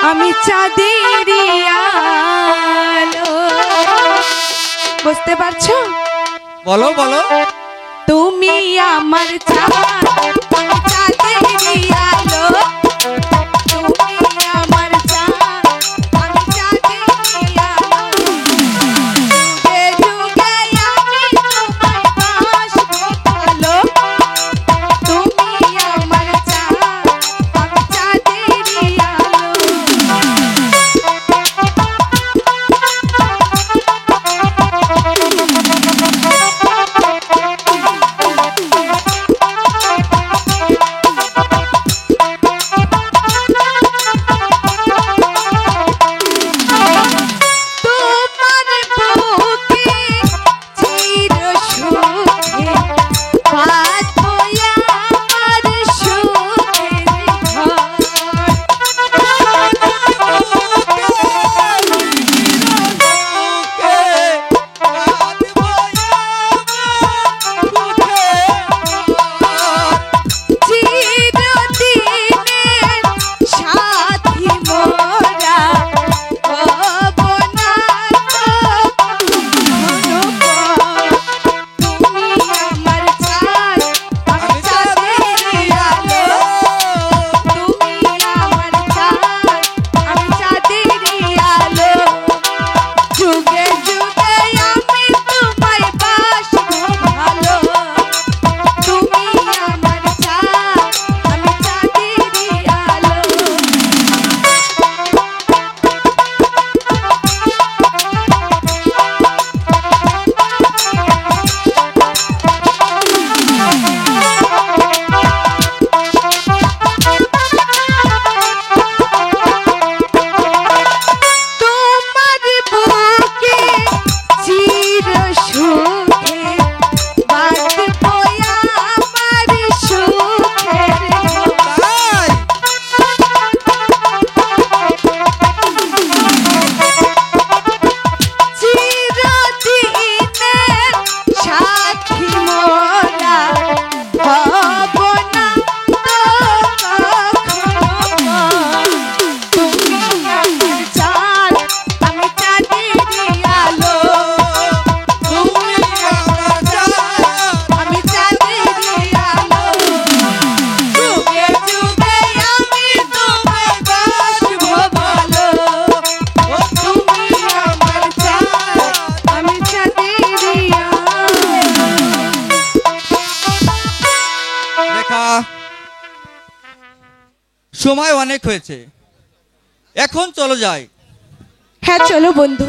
আমি চাঁদেরই আলো। বুঝতে পারছো? বলো বলো। তুমি আমার চাঁদ, চাঁদেরই আলো। তুমি আমার চাঁদ, আমি চাঁদেরই আলো। যুগে যুগে আমি তোমায় বাসবো ভালো। তুমি আমার চাঁদ, আমি চাঁদেরই আলো। সময় অনেক হয়েছে, এখন চলো যাই। হ্যাঁ চলো বন্ধু।